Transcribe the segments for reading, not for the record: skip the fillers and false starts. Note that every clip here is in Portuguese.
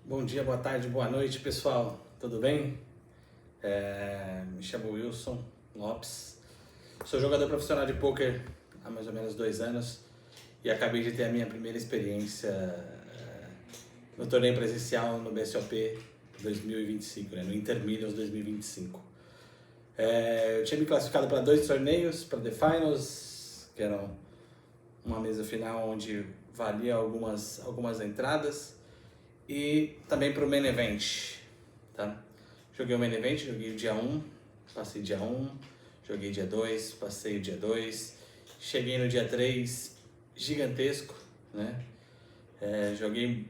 Bom dia, boa tarde, boa noite, pessoal. Tudo bem? Me chamo Wilson Lopes. Sou jogador profissional de pôquer há mais ou menos 2 anos e acabei de ter a minha primeira experiência no torneio presencial no BSOP 2025, no Intermillions 2025. Eu tinha me classificado para 2 torneios, para The Finals, que eram uma mesa final onde valia algumas entradas, e também para o Main Event, tá? Joguei o Main Event, joguei o dia 1, passei dia 1, joguei dia 2, passei o dia 2, cheguei no dia 3, gigantesco, né? Joguei,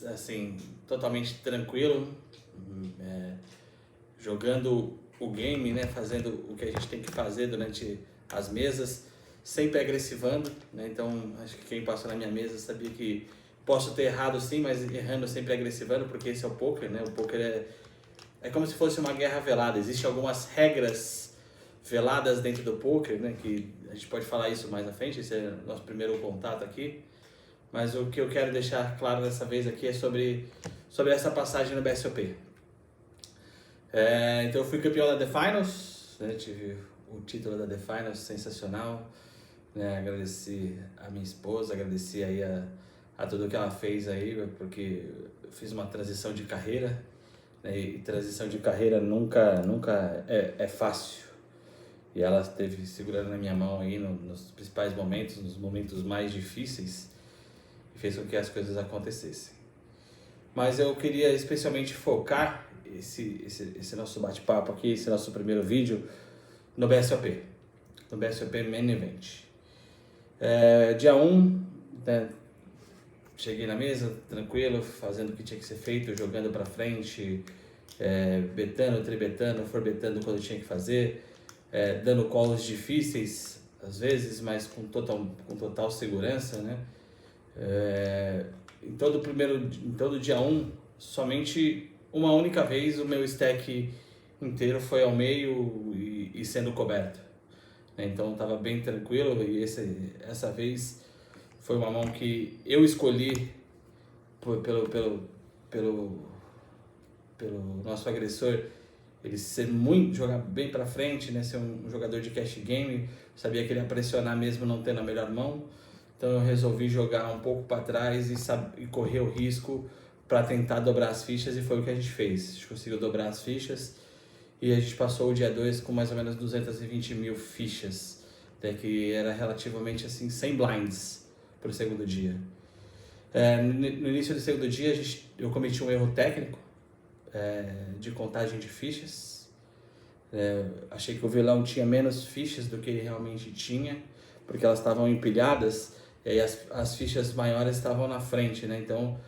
assim, totalmente tranquilo, jogando o game, né? Fazendo o que a gente tem que fazer durante as mesas, sempre agressivando, né? Então, acho que quem passou na minha mesa sabia que posso ter errado sim, mas errando sempre agressivando, porque esse é o poker, né? O poker é como se fosse uma guerra velada. Existem algumas regras veladas dentro do poker, né? Que a gente pode falar isso mais à frente, esse é o nosso primeiro contato aqui. Mas o que eu quero deixar claro dessa vez aqui é sobre essa passagem no BSOP. Então eu fui campeão da The Finals, né? Tive o título da The Finals, sensacional, né? Agradeci a minha esposa, agradeci aí a tudo que ela fez aí, porque eu fiz uma transição de carreira, né? E transição de carreira nunca é fácil. E ela esteve segurando na minha mão aí nos principais momentos, nos momentos mais difíceis, e fez com que as coisas acontecessem. Mas eu queria especialmente focar esse nosso bate-papo aqui, esse nosso primeiro vídeo, no BSOP Main Event. Dia 1, né, cheguei na mesa, tranquilo, fazendo o que tinha que ser feito, jogando pra frente, betando, tribetando, forbetando quando tinha que fazer, dando calls difíceis, às vezes, mas com total segurança, né? Em todo dia 1, somente uma única vez o meu stack inteiro foi ao meio e sendo coberto, né? Então estava bem tranquilo, e essa vez foi uma mão que eu escolhi pelo nosso agressor, ele jogar bem para frente, né? Ser um jogador de cash game, sabia que ele ia pressionar mesmo não tendo a melhor mão. Então eu resolvi jogar um pouco para trás e correr o risco para tentar dobrar as fichas, e foi o que a gente fez. A gente conseguiu dobrar as fichas e a gente passou o dia 2 com mais ou menos 220 mil fichas, até que era relativamente assim 100 blinds para o segundo dia. No início do segundo dia eu cometi um erro técnico de contagem de fichas. Achei que o vilão tinha menos fichas do que ele realmente tinha, porque elas estavam empilhadas, e aí as fichas maiores estavam na frente, né? Então,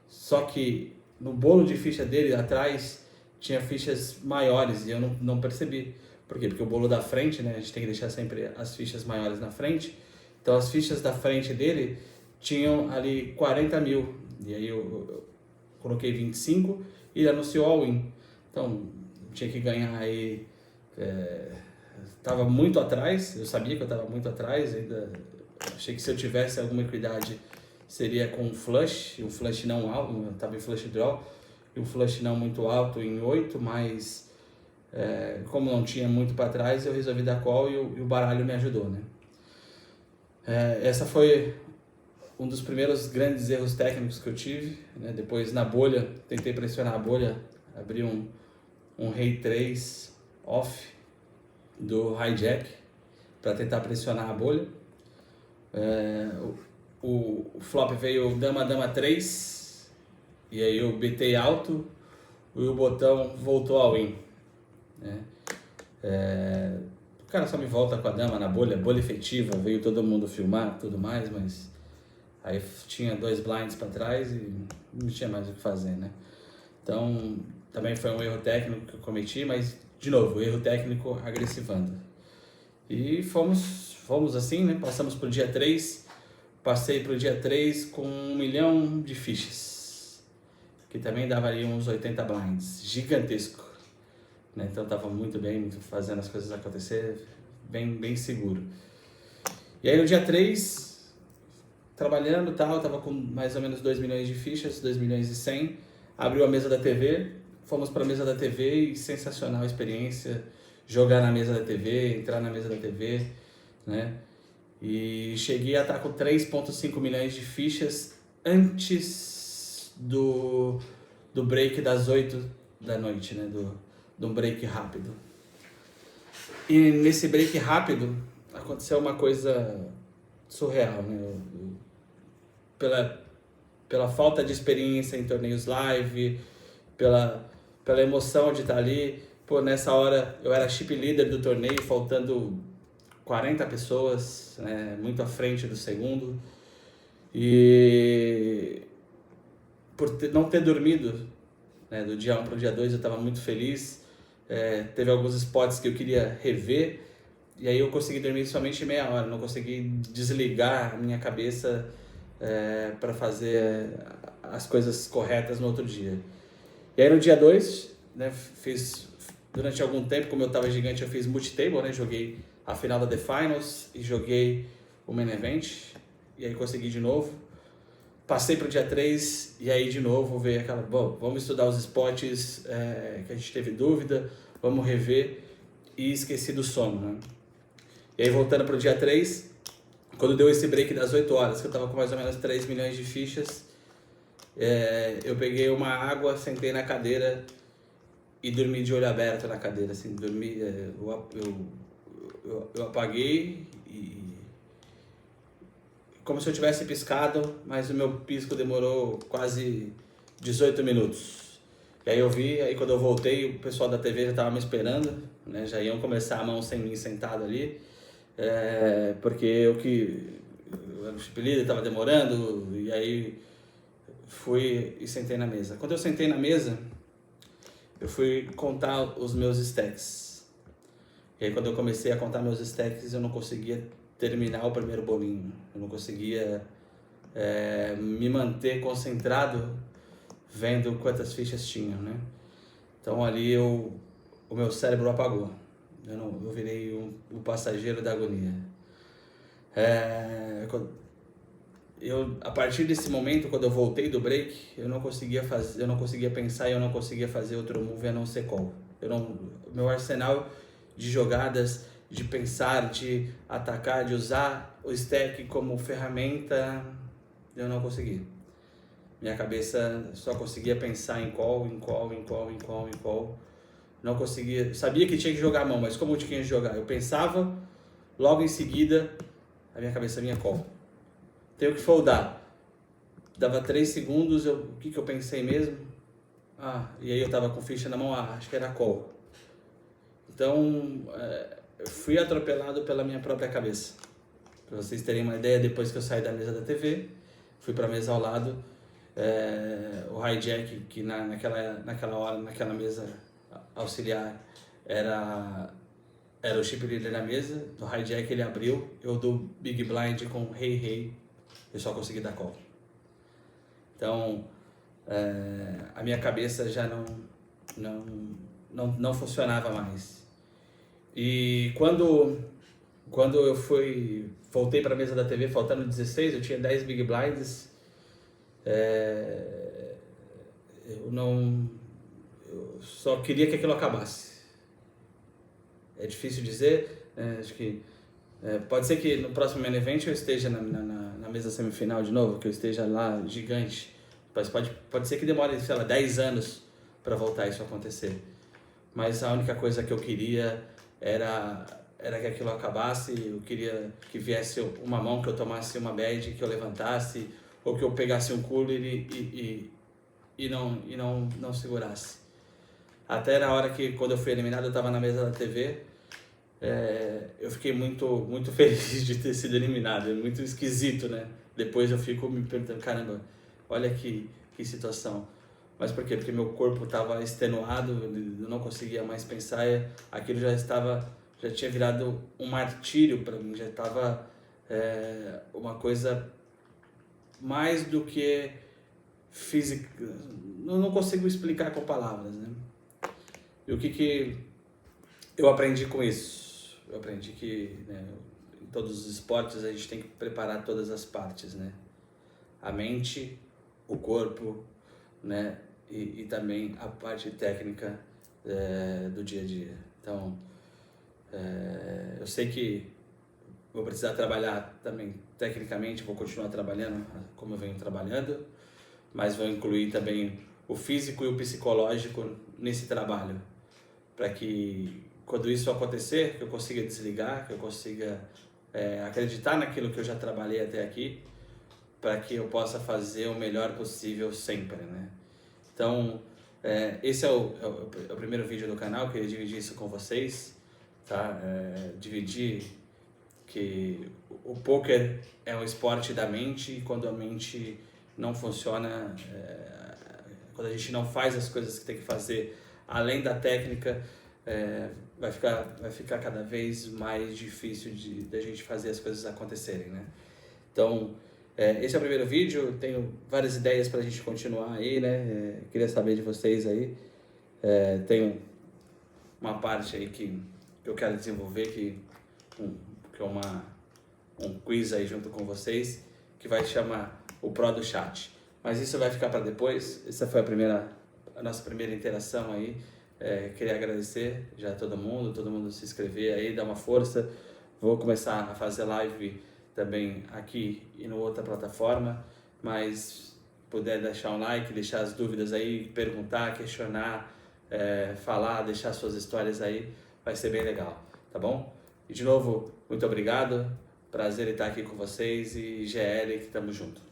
só que no bolo de ficha dele atrás tinha fichas maiores e eu não percebi. Por quê? Porque o bolo da frente, né? A gente tem que deixar sempre as fichas maiores na frente. Então as fichas da frente dele tinham ali 40 mil. E aí eu coloquei 25 e ele anunciou all-in. Então tinha que ganhar aí. Estava muito atrás, eu sabia que eu estava muito atrás, ainda achei que se eu tivesse alguma equidade seria com um flush não alto, eu estava em flush draw, e um flush não muito alto em 8, mas como não tinha muito para trás, eu resolvi dar call e o baralho me ajudou, né? Essa foi um dos primeiros grandes erros técnicos que eu tive, né? Depois na bolha, tentei pressionar a bolha, abri um rei 3 off do hijack para tentar pressionar a bolha. O flop veio dama 3, e aí eu betei alto e o botão voltou ao win, né? O cara só me volta com a dama na bolha efetiva, veio todo mundo filmar, tudo mais, mas aí tinha 2 blinds para trás e não tinha mais o que fazer, né? Então também foi um erro técnico que eu cometi, mas de novo, erro técnico agressivando. E fomos assim, né? Passamos pro dia 3, passei pro dia 3 com 1 milhão de fichas, que também dava ali uns 80 blinds, gigantesco, né? Então tava muito bem, fazendo as coisas acontecer, bem seguro. E aí no dia 3, trabalhando e tal, tava com mais ou menos 2 milhões de fichas, 2 milhões e 100. Abriu a mesa da TV, fomos para a mesa da TV e sensacional a experiência, jogar na mesa da TV, entrar na mesa da TV, né? E cheguei a estar com 3,5 milhões de fichas antes do break das 8 da noite, né? Do break rápido. E nesse break rápido aconteceu uma coisa surreal, né? Pela falta de experiência em torneios live, pela emoção de estar ali. Pô, nessa hora eu era chip leader do torneio, faltando 40 pessoas, né, muito à frente do segundo. E por não ter dormido, né, do dia 1 para o dia 2 eu estava muito feliz. Teve alguns spots que eu queria rever, e aí eu consegui dormir somente meia hora, não consegui desligar a minha cabeça para fazer as coisas corretas no outro dia. E aí no dia 2, né, durante algum tempo, como eu estava gigante, eu fiz multi-table, né, joguei a final da The Finals e joguei o Main Event, e aí consegui de novo. Passei para o dia 3 e aí de novo veio aquela, bom, vamos estudar os spots que a gente teve dúvida, vamos rever, e esqueci do sono, né? E aí voltando para o dia 3, quando deu esse break das 8 horas, que eu estava com mais ou menos 3 milhões de fichas, eu peguei uma água, sentei na cadeira e dormi de olho aberto na cadeira, assim, dormi, eu apaguei e como se eu tivesse piscado, mas o meu pisco demorou quase 18 minutos. E aí eu vi, aí quando eu voltei, o pessoal da TV já estava me esperando, né? Já iam começar a mão sem mim sentado ali, porque eu era o chip leader, estava demorando, e aí fui e sentei na mesa. Quando eu sentei na mesa, eu fui contar os meus stacks. E aí quando eu comecei a contar meus stacks, eu não conseguia terminar o primeiro bolinho. Eu não conseguia me manter concentrado vendo quantas fichas tinham, né? Então ali o meu cérebro apagou. Eu virei o passageiro da agonia. A partir desse momento, quando eu voltei do break, eu não conseguia pensar e eu não conseguia fazer outro move a não ser call. Meu arsenal de jogadas, de pensar, de atacar, de usar o stack como ferramenta, eu não consegui. Minha cabeça só conseguia pensar em call. Não conseguia, sabia que tinha que jogar a mão, mas como eu tinha que jogar? Eu pensava, logo em seguida, a minha cabeça vinha call. Tenho que foldar. Dava 3 segundos, o que eu pensei mesmo? E aí eu tava com ficha na mão, acho que era call. Então, eu fui atropelado pela minha própria cabeça. Para vocês terem uma ideia, depois que eu saí da mesa da TV, fui para a mesa ao lado, o hijack, que naquela hora, naquela mesa auxiliar, era o chip leader na mesa, do hijack ele abriu, eu do big blind com hey, eu só consegui dar call. Então, a minha cabeça já não funcionava mais. E quando eu voltei para a mesa da TV, faltando 16, eu tinha 10 big blinds, eu só queria que aquilo acabasse. É difícil dizer, acho que pode ser que no próximo main event eu esteja na mesa semifinal de novo, que eu esteja lá gigante, mas pode ser que demore, sei lá, 10 anos para voltar isso a acontecer. Mas a única coisa que eu queria era que aquilo acabasse. Eu queria que viesse uma mão, que eu tomasse uma bad, que eu levantasse, ou que eu pegasse um cooler e não segurasse. Até na hora que, quando eu fui eliminado, eu estava na mesa da TV, eu fiquei muito, muito feliz de ter sido eliminado. É muito esquisito, né? Depois eu fico me perguntando, caramba, olha que situação. Mas por quê? Porque meu corpo estava extenuado, eu não conseguia mais pensar, aquilo já tinha virado um martírio para mim, já estava uma coisa mais do que física, não consigo explicar com palavras, né? E o que eu aprendi com isso? Eu aprendi que, né, em todos os esportes a gente tem que preparar todas as partes, né? a mente, o corpo, né? E também a parte técnica do dia a dia. Então, eu sei que vou precisar trabalhar também tecnicamente, vou continuar trabalhando como eu venho trabalhando, mas vou incluir também o físico e o psicológico nesse trabalho, para que quando isso acontecer, que eu consiga desligar, que eu consiga acreditar naquilo que eu já trabalhei até aqui, para que eu possa fazer o melhor possível sempre, né? Então, esse é o primeiro vídeo do canal, eu queria dividir isso com vocês, tá? Dividir que o poker é um esporte da mente, e quando a mente não funciona, quando a gente não faz as coisas que tem que fazer além da técnica, vai ficar cada vez mais difícil da gente fazer as coisas acontecerem, né? Então, esse é o primeiro vídeo, tenho várias ideias para a gente continuar aí, né? Queria saber de vocês aí. Tenho uma parte aí que eu quero desenvolver, que é um quiz aí junto com vocês, que vai chamar o Pro do Chat. Mas isso vai ficar para depois. Essa foi a nossa primeira interação aí. Queria agradecer já a todo mundo se inscrever aí, dar uma força. Vou começar a fazer live também aqui e no outra plataforma, mas puder deixar um like, deixar as dúvidas aí, perguntar, questionar, falar, deixar suas histórias aí, vai ser bem legal, tá bom? E de novo, muito obrigado, prazer em estar aqui com vocês e GL, que estamos juntos.